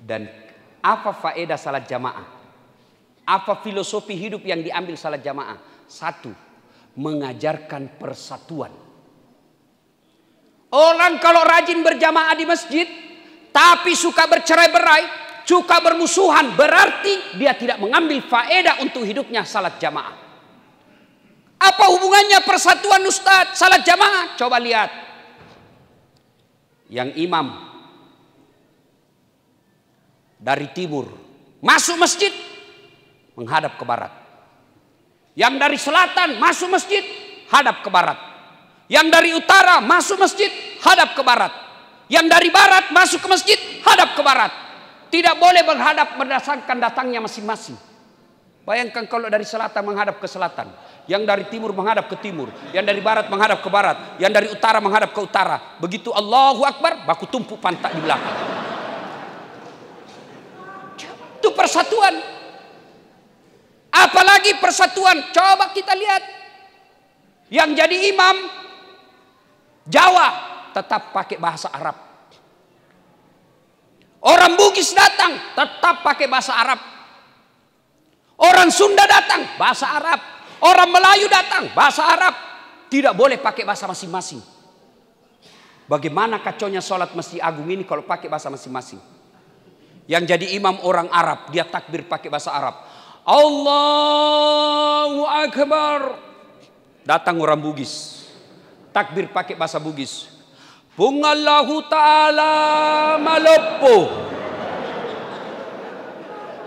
Dan apa faedah salat jamaah? Apa filosofi hidup yang diambil salat jamaah? Satu, mengajarkan persatuan. Orang kalau rajin berjamaah di masjid, tapi suka bercerai-berai, suka bermusuhan, berarti dia tidak mengambil faedah untuk hidupnya salat jamaah. Apa hubungannya persatuan Ustadz salat jamaah? Coba lihat. Yang imam dari timur masuk masjid menghadap ke barat. Yang dari selatan masuk masjid hadap ke barat. Yang dari utara masuk masjid hadap ke barat. Yang dari barat masuk ke masjid hadap ke barat. Tidak boleh berhadap berdasarkan datangnya masing-masing. Bayangkan kalau dari selatan menghadap ke selatan, yang dari timur menghadap ke timur, yang dari barat menghadap ke barat, yang dari utara menghadap ke utara. Begitu Allahu Akbar, baku tumpuk pantat di belakang. Itu persatuan. Apalagi persatuan. Coba kita lihat. Yang jadi imam Jawa tetap pakai bahasa Arab. Orang Bugis datang tetap pakai bahasa Arab. Orang Sunda datang bahasa Arab. Orang Melayu datang bahasa Arab. Tidak boleh pakai bahasa masing-masing. Bagaimana kacaunya sholat Masjid Agung ini kalau pakai bahasa masing-masing. Yang jadi imam orang Arab, dia takbir pakai bahasa Arab. Allahu Akbar. Datang orang Bugis, takbir pakai bahasa Bugis. Pungallahu ta'ala malopo.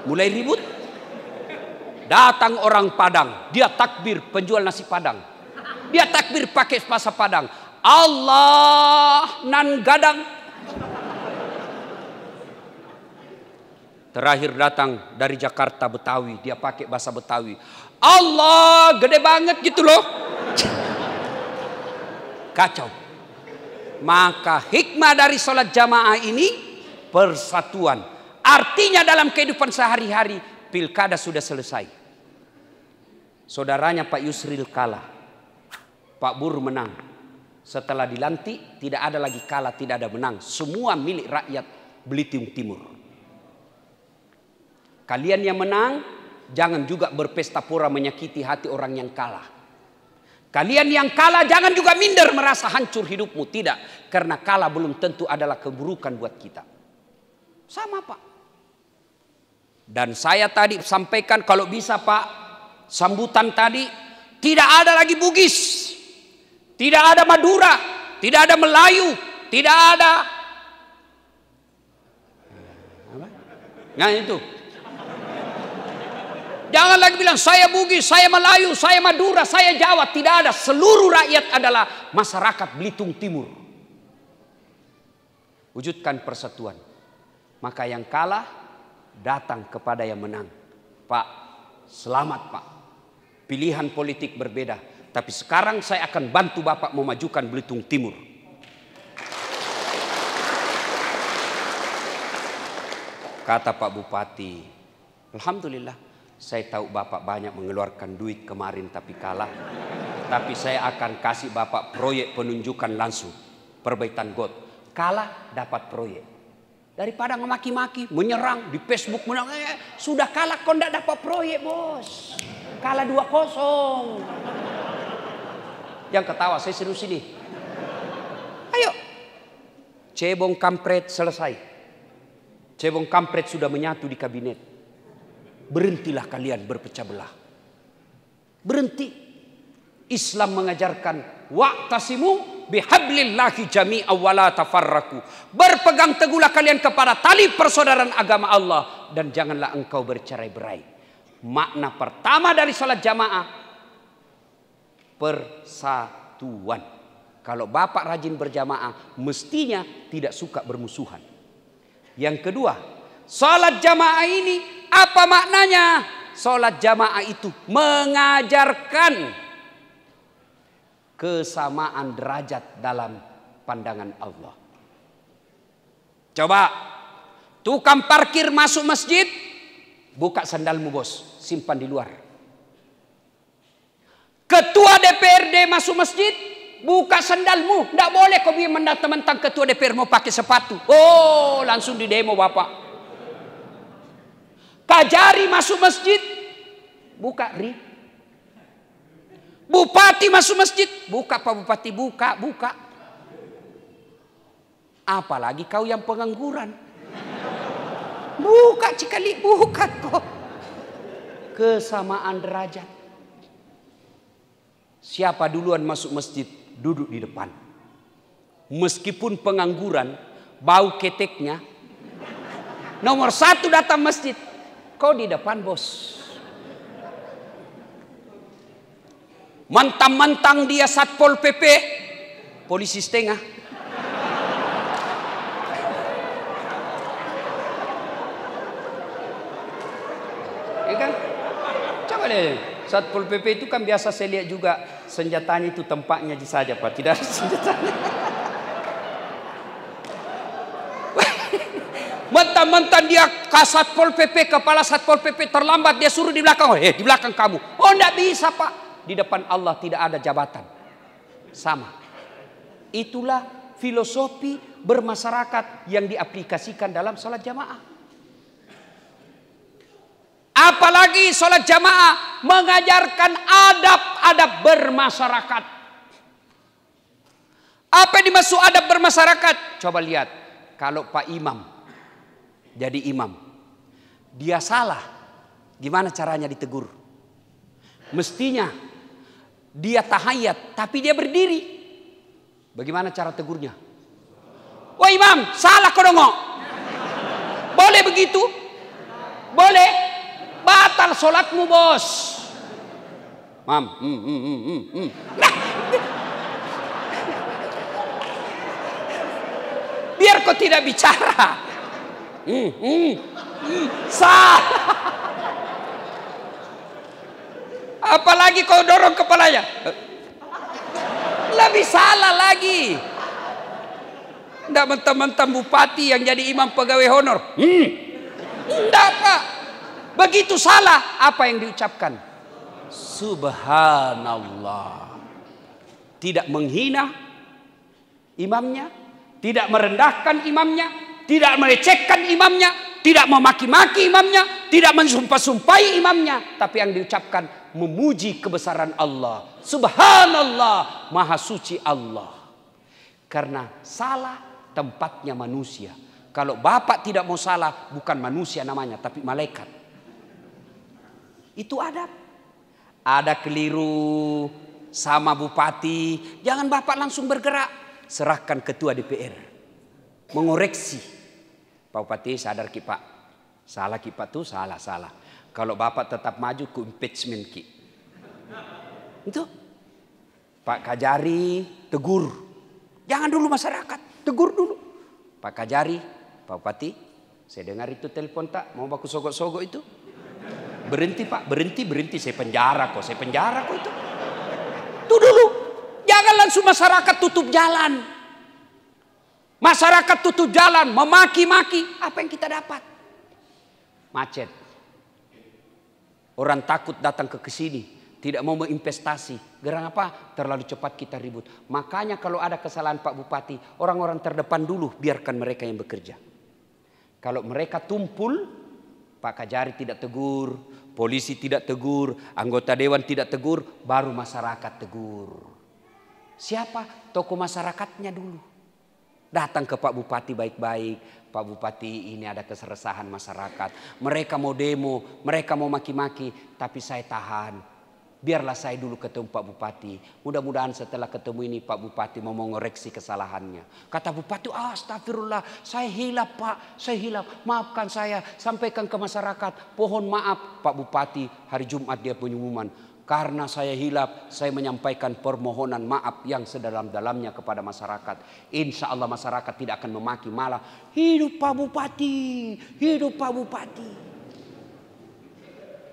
Mulai ribut. Datang orang Padang, dia takbir penjual nasi Padang. Dia takbir pakai bahasa Padang. Allah nan gadang. Terakhir datang dari Jakarta Betawi, dia pakai bahasa Betawi. Allah gede banget gitu loh. Kacau. Maka hikmah dari sholat jamaah ini persatuan. Artinya dalam kehidupan sehari-hari pilkada sudah selesai. Saudaranya Pak Yusril kalah, Pak Bur menang. Setelah dilantik tidak ada lagi kalah, tidak ada menang. Semua milik rakyat Belitung Timur. Kalian yang menang jangan juga berpesta pora menyakiti hati orang yang kalah. Kalian yang kalah jangan juga minder merasa hancur hidupmu. Tidak, karena kalah belum tentu adalah keburukan buat kita. Sama Pak. Dan saya tadi sampaikan kalau bisa Pak, sambutan tadi tidak ada lagi Bugis, tidak ada Madura, tidak ada Melayu, tidak ada nah itu. Jangan lagi bilang saya Bugis, saya Melayu, saya Madura, saya Jawa. Tidak ada. Seluruh rakyat adalah masyarakat Belitung Timur. Wujudkan persatuan. Maka yang kalah datang kepada yang menang. Pak, selamat Pak. Pilihan politik berbeda. Tapi sekarang saya akan bantu Bapak memajukan Belitung Timur. Kata Pak Bupati, alhamdulillah, saya tahu Bapak banyak mengeluarkan duit kemarin tapi kalah. Tapi saya akan kasih Bapak proyek penunjukan langsung. Perbaikan got. Kalah dapat proyek. Daripada ngemaki-maki, menyerang di Facebook, menang, sudah kalah kok tidak dapat proyek bos. Kalah 2-0. Yang ketawa, saya serius ini. Ayo. Cebong kampret selesai. Cebong kampret sudah menyatu di kabinet. Berhentilah kalian berpecah belah. Berhenti. Islam mengajarkan wa'tasimu bihablillahi jami'a wala tafarraku. Berpegang teguhlah kalian kepada tali persaudaraan agama Allah dan janganlah engkau bercerai-berai. Makna pertama dari salat jamaah persatuan. Kalau Bapak rajin berjamaah mestinya tidak suka bermusuhan. Yang kedua, salat jamaah ini apa maknanya? Salat jamaah itu mengajarkan kesamaan derajat dalam pandangan Allah. Coba tukang parkir masuk masjid, buka sandalmu bos, simpan di luar. Ketua DPRD masuk masjid, buka sandalmu. Tidak boleh kau mentang-mentang ketua DPR mau pakai sepatu. Oh, langsung di demo Bapak. Kajari masuk masjid, buka ri. Bupati masuk masjid, buka Pak Bupati, buka. Apalagi kau yang pengangguran. Buka cikali, buka kok. Kesamaan derajat. Siapa duluan masuk masjid, duduk di depan. Meskipun pengangguran, bau keteknya. Nomor 1 datang masjid. Kau di depan, bos. Mentang-mentang dia Satpol PP, polisi setengah. Ya kan? Coba deh, Satpol PP itu kan biasa saya lihat juga senjatanya itu tempatnya saja Pak, tidak ada senjatanya. Mentang-mentang dia Satpol PP, kepala Satpol PP terlambat, dia suruh di belakang. Di belakang kamu. Oh, enggak bisa Pak. Di depan Allah tidak ada jabatan. Sama. Itulah filosofi bermasyarakat yang diaplikasikan dalam sholat jamaah. Apalagi sholat jamaah mengajarkan adab-adab bermasyarakat. Apa yang dimaksud adab bermasyarakat? Coba lihat. Kalau Pak Imam jadi imam, dia salah, gimana caranya ditegur? Mestinya dia tahiyat, tapi dia berdiri. Bagaimana cara tegurnya? Wah imam, salah kau dong. Boleh begitu? Boleh? Batal sholatmu bos. Mam. Nah. Biar kau tidak bicara. Salah. Apalagi kau dorong kepalanya. Lebih salah lagi. Tidak mentang-mentang bupati yang jadi imam pegawai honor. Tidak Pak. Begitu salah. Apa yang diucapkan? Subhanallah. Tidak menghina imamnya. Tidak merendahkan imamnya. Tidak melecehkan imamnya. Tidak memaki-maki imamnya. Tidak mensumpah-sumpahi imamnya. Tapi yang diucapkan memuji kebesaran Allah. Subhanallah, maha suci Allah. Karena salah tempatnya manusia. Kalau bapak tidak mau salah, bukan manusia namanya, tapi malaikat. Itu adab. Ada keliru sama bupati, jangan bapak langsung bergerak. Serahkan ketua DPR. Mengoreksi. Pak Bupati sadar ki Pak. Salah ki Pak tuh salah. Kalau bapak tetap maju ke impeachment ki. Itu Pak Kajari tegur. Jangan dulu masyarakat, tegur dulu. Pak Kajari, Pak Bupati, saya dengar itu telepon tak mau baku sogok-sogok itu. Berhenti Pak, berhenti. Saya penjara kok itu. Tuh dulu. Jangan langsung masyarakat tutup jalan. Masyarakat tutup jalan, memaki-maki. Apa yang kita dapat? Macet. Orang takut datang ke sini, tidak mau berinvestasi. Gerang apa? Terlalu cepat kita ribut. Makanya kalau ada kesalahan Pak Bupati, orang-orang terdepan dulu, biarkan mereka yang bekerja. Kalau mereka tumpul, Pak Kajari tidak tegur, polisi tidak tegur, anggota dewan tidak tegur, baru masyarakat tegur. Siapa? Tokoh masyarakatnya dulu. Datang ke Pak Bupati baik-baik. Pak Bupati, ini ada keresahan masyarakat. Mereka mau demo, mereka mau maki-maki, tapi saya tahan. Biarlah saya dulu ketemu Pak Bupati. Mudah-mudahan setelah ketemu ini Pak Bupati mau mengoreksi kesalahannya. Kata Bupati, astagfirullah, saya hilap Pak, saya hilap. Maafkan saya, sampaikan ke masyarakat. Pohon maaf Pak Bupati, hari Jumat dia pengumuman. Karena saya hilap, saya menyampaikan permohonan maaf yang sedalam-dalamnya kepada masyarakat. Insya Allah masyarakat tidak akan memaki, malah hidup Pak Bupati, hidup Pak Bupati.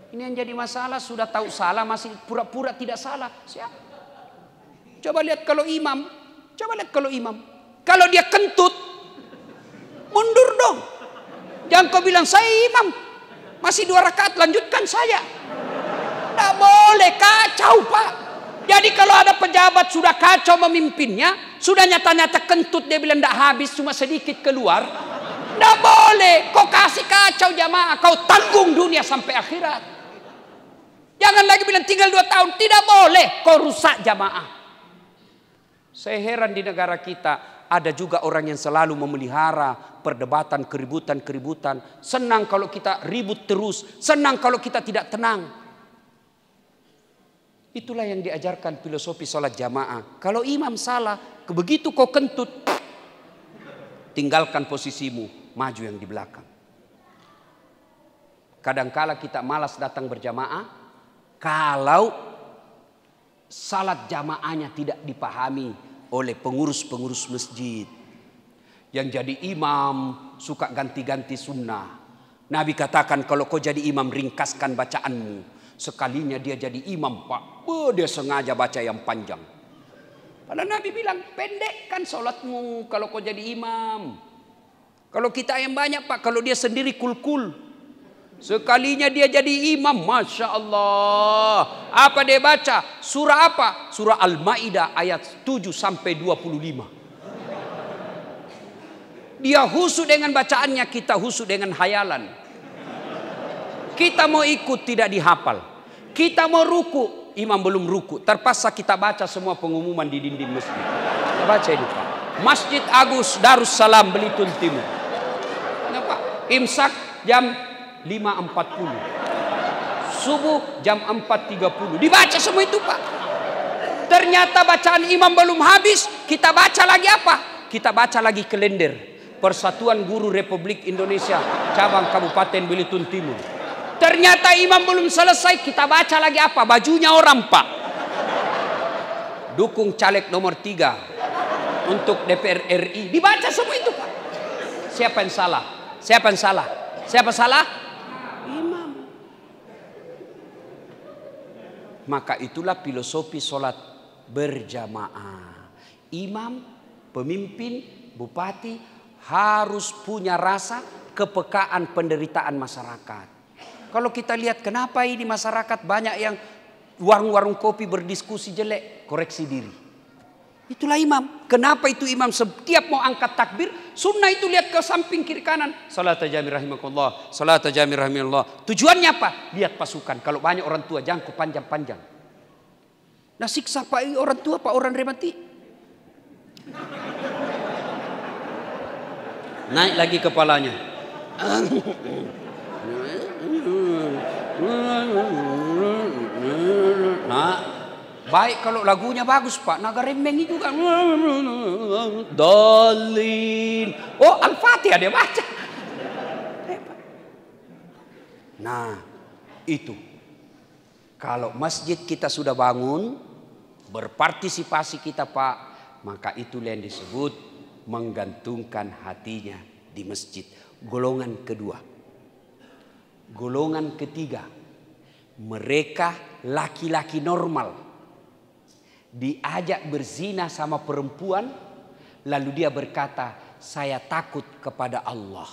Ini yang jadi masalah, sudah tahu salah masih pura-pura tidak salah. Siapa? Coba lihat kalau imam, Kalau dia kentut, mundur dong. Jangan kau bilang saya imam, masih 2 rakaat lanjutkan saya. Tidak boleh, kacau Pak. Jadi kalau ada pejabat sudah kacau memimpinnya, sudah nyata-nyata kentut dia bilang tidak habis, cuma sedikit keluar. Tidak boleh, boleh kau kasih kacau jamaah, kau tanggung dunia sampai akhirat. Jangan lagi bilang tinggal 2 tahun, tidak boleh kau rusak jamaah. Saya heran di negara kita ada juga orang yang selalu memelihara perdebatan, keributan. Senang kalau kita ribut terus, senang kalau kita tidak tenang. Itulah yang diajarkan filosofi sholat jamaah. Kalau imam salah, begitu kau kentut, tinggalkan posisimu, maju yang di belakang. Kadangkala kita malas datang berjamaah kalau salat jamaahnya tidak dipahami oleh pengurus-pengurus masjid. Yang jadi imam suka ganti-ganti sunnah. Nabi katakan kalau kau jadi imam ringkaskan bacaanmu. Sekalinya dia jadi imam pak, dia sengaja baca yang panjang. Padahal Nabi bilang pendekkan sholatmu kalau kau jadi imam. Kalau kita yang banyak pak, kalau dia sendiri kul-kul. Sekalinya dia jadi imam, Masya Allah. Apa dia baca? Surah apa? Surah Al-Ma'idah ayat 7 sampai 25. Dia husu dengan bacaannya, kita husu dengan hayalan. Kita mau ikut tidak dihafal. Kita mau ruku, imam belum ruku. Terpaksa kita baca semua pengumuman di dinding masjid. Kita baca ini Pak. Masjid Agus Darussalam Belitung Timur. Kenapa? Imsak jam 5.40. Subuh jam 4.30. Dibaca semua itu Pak. Ternyata bacaan imam belum habis. Kita baca lagi apa? Kita baca lagi kalender Persatuan Guru Republik Indonesia cabang Kabupaten Belitung Timur. Ternyata imam belum selesai. Kita baca lagi apa? Bajunya orang Pak. Dukung caleg nomor 3 untuk DPR RI. Dibaca semua itu Pak. Siapa yang salah? Siapa yang salah? Siapa salah? Imam. Maka itulah filosofi sholat berjamaah. Imam, pemimpin, bupati harus punya rasa kepekaan penderitaan masyarakat. Kalau kita lihat kenapa ini masyarakat banyak yang warung-warung kopi berdiskusi jelek, koreksi diri. Itulah imam. Kenapa itu imam setiap mau angkat takbir, sunnah itu lihat ke samping kiri kanan. Salat jami rahimakumullah, salat jami rahimakumullah. Tujuannya apa? Lihat pasukan. Kalau banyak orang tua jangan panjang-panjang. Nah siksa pak orang tua, pak orang remati. Naik lagi kepalanya. Nah, baik kalau lagunya bagus pak, naga remeng itu kan. Dolin. Oh Al-Fatihah dia baca. Nah itu. Kalau masjid kita sudah bangun, berpartisipasi kita pak, maka itulah yang disebut menggantungkan hatinya di masjid. Golongan kedua. Golongan ketiga, mereka laki-laki normal diajak berzina sama perempuan, lalu dia berkata, saya takut kepada Allah.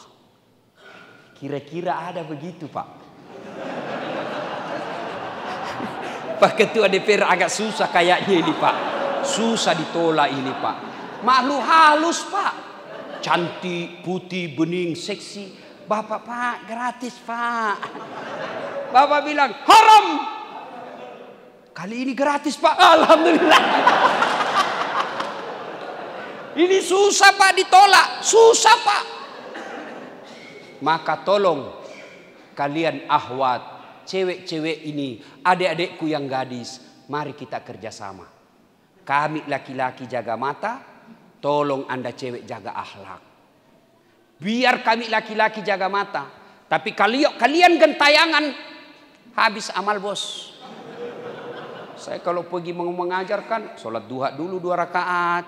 Kira-kira ada begitu Pak? Pak Ketua DPR agak susah kayaknya ini Pak. Susah ditolak ini Pak. Makhluk halus Pak. Cantik, putih, bening, seksi. Bapak Pak gratis Pak. Bapak bilang haram. Kali ini gratis Pak. Alhamdulillah. Ini susah Pak ditolak. Susah Pak. Maka tolong kalian ahwat, cewek-cewek ini, adik-adikku yang gadis, mari kita kerjasama. Kami laki-laki jaga mata, tolong Anda cewek jaga akhlak. Biar kami laki-laki jaga mata, tapi kalian gentayangan, habis amal bos. Saya kalau pergi mengajarkan, sholat duha dulu 2 rakaat,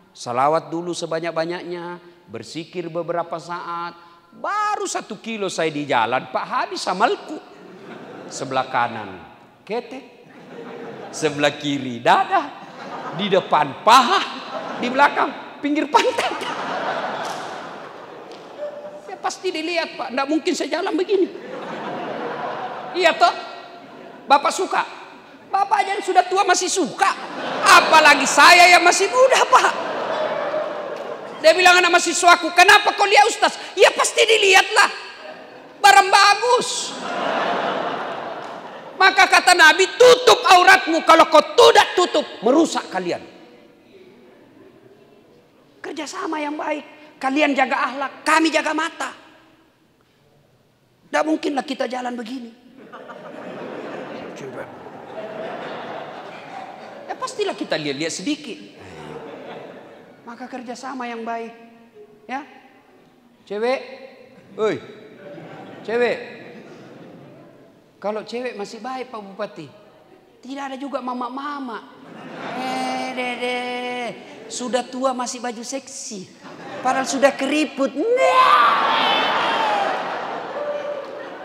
salawat dulu sebanyak-banyaknya, berzikir beberapa saat, baru 1 kilo saya di jalan, Pak habis amalku. Sebelah kanan ketek, sebelah kiri dada, di depan paha, di belakang pinggir pantat. Ya pasti dilihat Pak, tidak mungkin saya jalan begini. Iya toh, Bapak suka, Bapak aja yang sudah tua masih suka, apalagi saya yang masih muda Pak. Dia bilang anak mahasiswaku, kenapa kau lihat Ustaz? Ya pasti dilihat lah. Nabi, tutup auratmu. Kalau kau tidak tutup, merusak kalian. Kerjasama yang baik. Kalian jaga akhlak, kami jaga mata. Tidak mungkinlah kita jalan begini. Ya pastilah kita lihat-lihat sedikit. Maka kerjasama yang baik. Ya, cewek, oi, cewek. Kalau cewek masih baik Pak Bupati, tidak ada juga mama-mama. Dede, sudah tua masih baju seksi, padahal sudah keriput.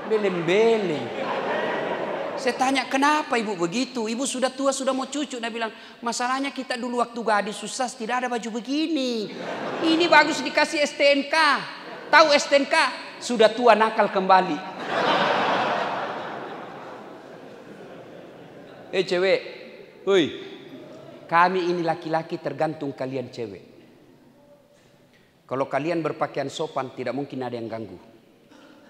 Beleng-beleng. Saya tanya, kenapa ibu begitu? Ibu sudah tua, sudah mau cucu. Dia bilang, masalahnya kita dulu waktu gadis susah tidak ada baju begini. Ini bagus dikasih STNK. Tahu STNK? Sudah tua nakal kembali. Cewek, woi, kami ini laki-laki tergantung kalian cewek. Kalau kalian berpakaian sopan, tidak mungkin ada yang ganggu.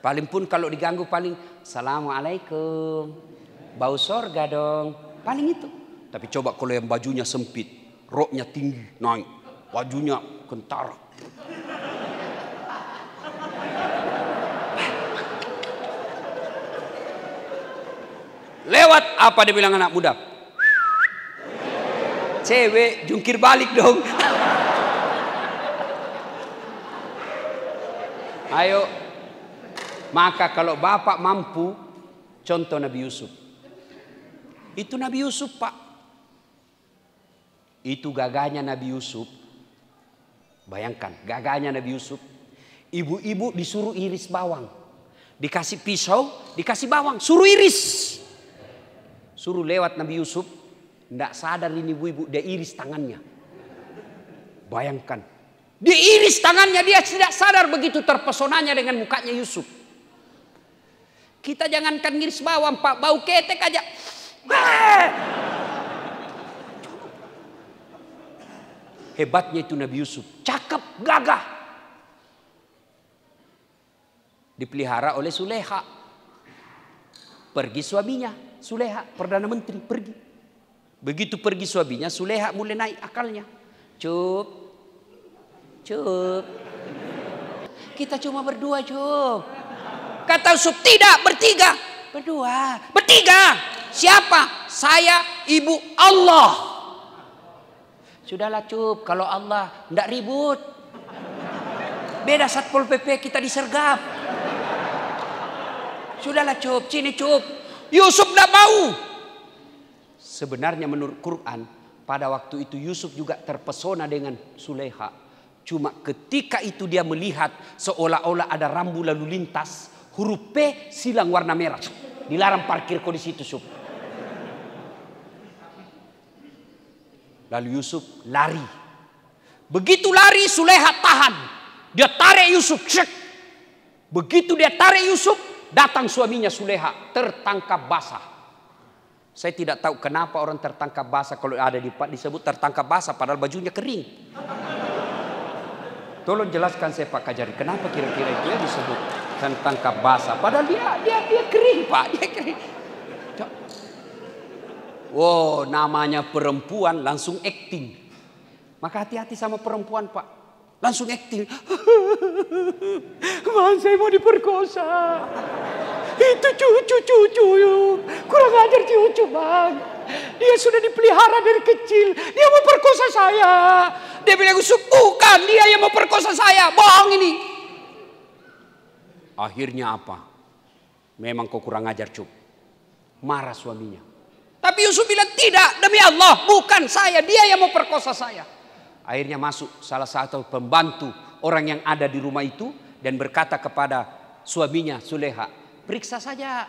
Paling pun kalau diganggu paling, Assalamualaikum. Bau sorga dong. Paling itu. Tapi coba kalau yang bajunya sempit, roknya tinggi, naik, bajunya kentara. Lewat apa dia bilang anak muda? Cewek jungkir balik dong. Ayo. Maka kalau bapak mampu, contoh Nabi Yusuf. Itu Nabi Yusuf Pak. Itu gagahnya Nabi Yusuf. Bayangkan gagahnya Nabi Yusuf. Ibu-ibu disuruh iris bawang. Dikasih pisau, dikasih bawang. Suruh iris. Suruh lewat Nabi Yusuf. Tidak sadar ini ibu-ibu, dia iris tangannya. Bayangkan. Dia iris tangannya, dia tidak sadar begitu terpesonanya dengan mukanya Yusuf. Kita jangankan ngiris bawang Pak, bau ketek aja. Hebatnya itu Nabi Yusuf, cakep, gagah. Dipelihara oleh Suleha. Pergi suaminya, Suleha, Perdana Menteri, pergi. Begitu pergi suaminya, Suleha mulai naik akalnya. Cup, kita cuma berdua Cup. Kata Yusuf, tidak, bertiga. Berdua, bertiga. Siapa? Saya, ibu, Allah. Sudahlah Cup, kalau Allah tidak ribut. Beda Satpol PP kita disergap. Sudahlah Cup, sini Cup. Yusuf tidak mau. Sebenarnya menurut Quran, pada waktu itu Yusuf juga terpesona dengan Suleha. Cuma ketika itu dia melihat seolah-olah ada rambu lalu lintas, huruf P silang warna merah. Dilarang parkir kok di situ Yusuf. Lalu Yusuf lari. Begitu lari Suleha tahan. Dia tarik Yusuf. Cek. Begitu dia tarik Yusuf, datang suaminya Suleha tertangkap basah. Saya tidak tahu kenapa orang tertangkap basah kalau ada disebut tertangkap basah padahal bajunya kering. Tolong jelaskan saya Pak Kajari, kenapa kira-kira itu ya disebut tertangkap basah padahal dia kering Pak, dia kering. Wow, namanya perempuan langsung acting. Maka hati-hati sama perempuan Pak. Langsung acting. Kemarin saya mau diperkosa. Itu cucu. Kurang ajar cucu Bang. Dia sudah dipelihara dari kecil. Dia mau perkosa saya. Dia bilang, bukan dia yang mau perkosa saya. Bohong ini. Akhirnya apa? Memang kau kurang ajar Cuk. Marah suaminya. Tapi Yusuf bilang tidak, demi Allah, bukan saya, dia yang mau perkosa saya. Akhirnya masuk salah satu pembantu orang yang ada di rumah itu dan berkata kepada suaminya Suleha, periksa saja.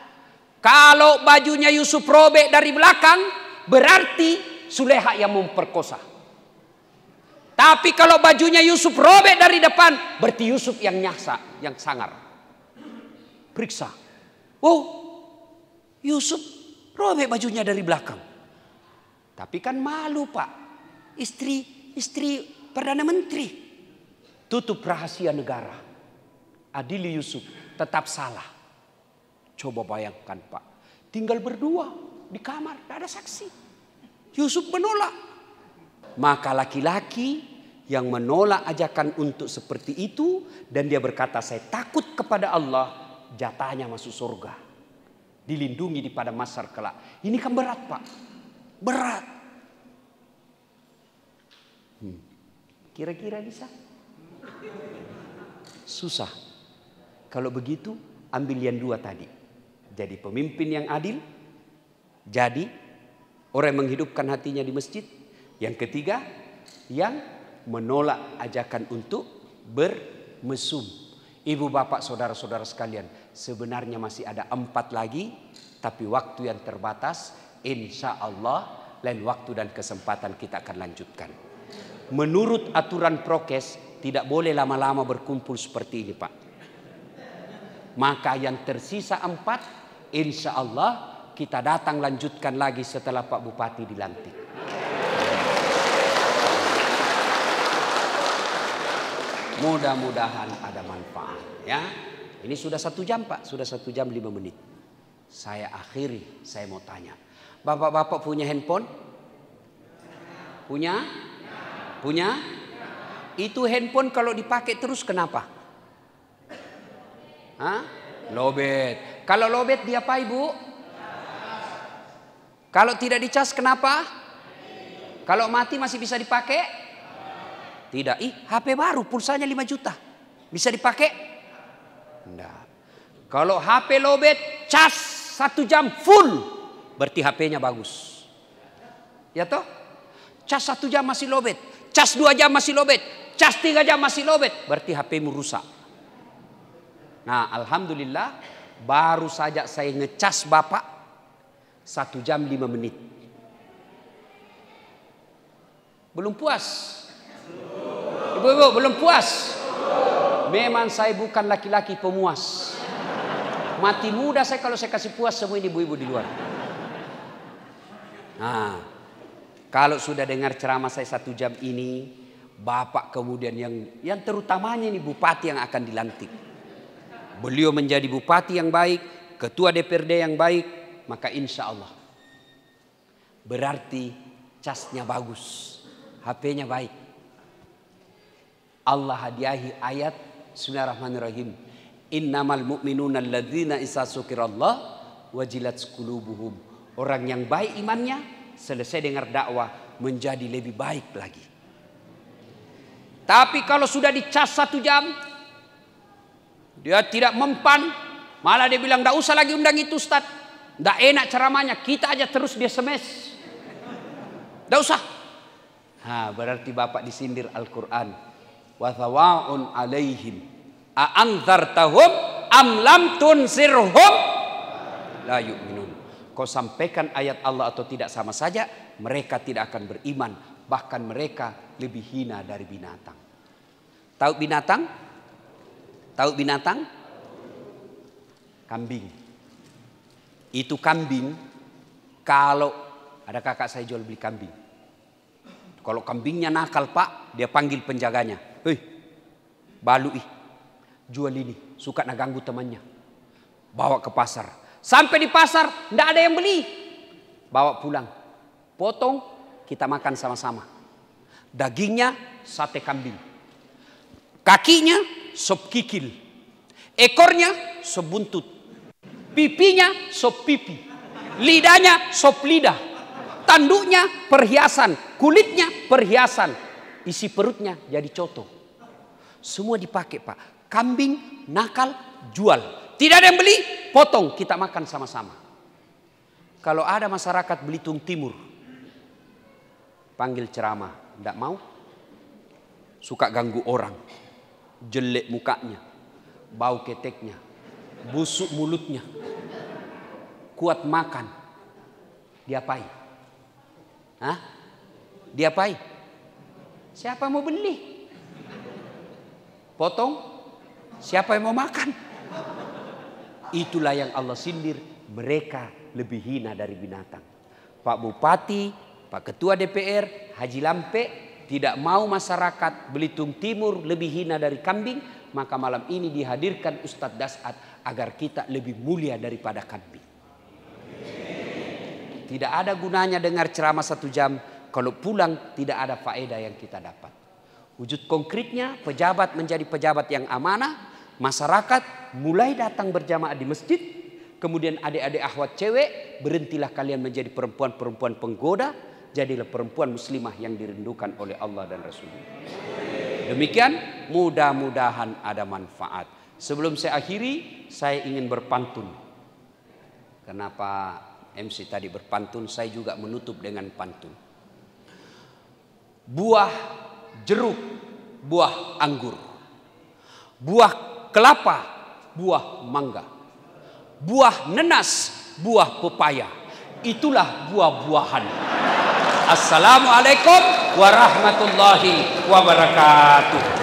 Kalau bajunya Yusuf robek dari belakang, berarti Suleha yang memperkosa. Tapi kalau bajunya Yusuf robek dari depan, berarti Yusuf yang nyasa, yang sangar. Periksa. Oh, Yusuf robek bajunya dari belakang. Tapi kan malu Pak. Istri Perdana Menteri. Tutup rahasia negara. Adili Yusuf tetap salah. Coba bayangkan Pak. Tinggal berdua. di kamar, tidak ada saksi. Yusuf menolak. Maka laki-laki yang menolak ajakan untuk seperti itu dan dia berkata, saya takut kepada Allah, jatahnya masuk surga, dilindungi di pada mahsyar kelak. Ini kan berat, Pak, berat. Kira-kira bisa? Susah. Kalau begitu ambil yang dua tadi. Jadi pemimpin yang adil, jadi orang yang menghidupkan hatinya di masjid. Yang ketiga, yang menolak ajakan untuk bermesum. Ibu bapak saudara-saudara sekalian, sebenarnya masih ada 4 lagi, tapi waktu yang terbatas. Insya Allah lain waktu dan kesempatan kita akan lanjutkan. Menurut aturan prokes tidak boleh lama-lama berkumpul seperti ini, Pak. Maka yang tersisa 4, insya Allah kita datang lanjutkan lagi setelah Pak Bupati dilantik. Mudah-mudahan ada manfaat, ya. Ini sudah 1 jam, Pak, sudah 1 jam 5 menit. Saya akhiri, saya mau tanya. Bapak-bapak punya handphone? Punya? Punya? Itu handphone kalau dipakai terus kenapa? Hah? Lobet. Kalau lobet diapain, Bu? Kalau tidak dicas kenapa? Kalau mati masih bisa dipakai? Tidak. HP baru pulsanya 5 juta. Bisa dipakai? Tidak. Kalau HP lobet, cas 1 jam full, berarti HP-nya bagus. Ya toh? Cas 1 jam masih lobet. Cas 2 jam masih lobet, cas 3 jam masih lobet, berarti HP-mu rusak. Nah, alhamdulillah baru saja saya ngecas Bapak 1 jam 5 menit. Belum puas? Ibu-ibu belum puas? Memang saya bukan laki-laki pemuas. Mati muda saya kalau saya kasih puas semua ini ibu-ibu di luar. Nah, kalau sudah dengar ceramah saya 1 jam ini, Bapak kemudian yang terutamanya ini Bupati yang akan dilantik. Beliau menjadi Bupati yang baik, Ketua DPRD yang baik, maka insya Allah berarti casnya bagus, HP-nya baik. Allah hadiahi ayat Bismillahirrahmanirrahim. Innamal mu'minuna alladzina isa dzukirallah wajilat qulubuhum. Orang yang baik imannya, selesai dengar dakwah menjadi lebih baik lagi. Tapi kalau sudah dicas 1 jam, dia tidak mempan, malah dia bilang tidak usah lagi undang itu Ustaz, tidak enak ceramahnya, kita aja terus dia SMS, tidak usah. Nah, berarti Bapak disindir Al-Quran. Wa thawaun alaihim a'anzartahum am lam tunzirhum la yu'minun. Kau sampaikan ayat Allah atau tidak sama saja, mereka tidak akan beriman. Bahkan mereka lebih hina dari binatang. Tahu binatang? Tahu binatang? Kambing. Itu kambing, kalau ada kakak saya jual beli kambing. Kalau kambingnya nakal, Pak, dia panggil penjaganya. Hei, balu jual ini, suka naganggu temannya. Bawa ke pasar. Sampai di pasar, tidak ada yang beli. Bawa pulang. Potong, kita makan sama-sama. Dagingnya, sate kambing. Kakinya, sop kikil. Ekornya, sop buntut. Pipinya, sop pipi. Lidahnya, sop lidah. Tanduknya, perhiasan. Kulitnya, perhiasan. Isi perutnya, jadi coto. Semua dipakai, Pak. Kambing, nakal, jual. Tidak ada yang beli, potong, kita makan sama-sama. Kalau ada masyarakat Belitung Timur, panggil ceramah, tidak mau. Suka ganggu orang, jelek mukanya, bau keteknya, busuk mulutnya, kuat makan, diapain? Hah? Diapain? Siapa mau beli? Potong, siapa yang mau makan? Itulah yang Allah sindir, mereka lebih hina dari binatang. Pak Bupati, Pak Ketua DPR, Haji Lampe tidak mau masyarakat Belitung Timur lebih hina dari kambing, maka malam ini dihadirkan Ustadz Das'ad agar kita lebih mulia daripada kambing. tidak ada gunanya dengar ceramah 1 jam kalau pulang tidak ada faedah yang kita dapat. Wujud konkretnya pejabat menjadi pejabat yang amanah, masyarakat mulai datang berjamaah di masjid, kemudian adik-adik akhwat cewek berhentilah kalian menjadi perempuan-perempuan penggoda, jadilah perempuan muslimah yang dirindukan oleh Allah dan Rasulnya. Demikian, mudah-mudahan ada manfaat. Sebelum saya akhiri, saya ingin berpantun. Kenapa MC tadi berpantun, saya juga menutup dengan pantun. Buah jeruk, buah anggur, buah kelapa, buah mangga, buah nenas, buah pepaya. Itulah buah-buahan. Assalamualaikum warahmatullahi wabarakatuh.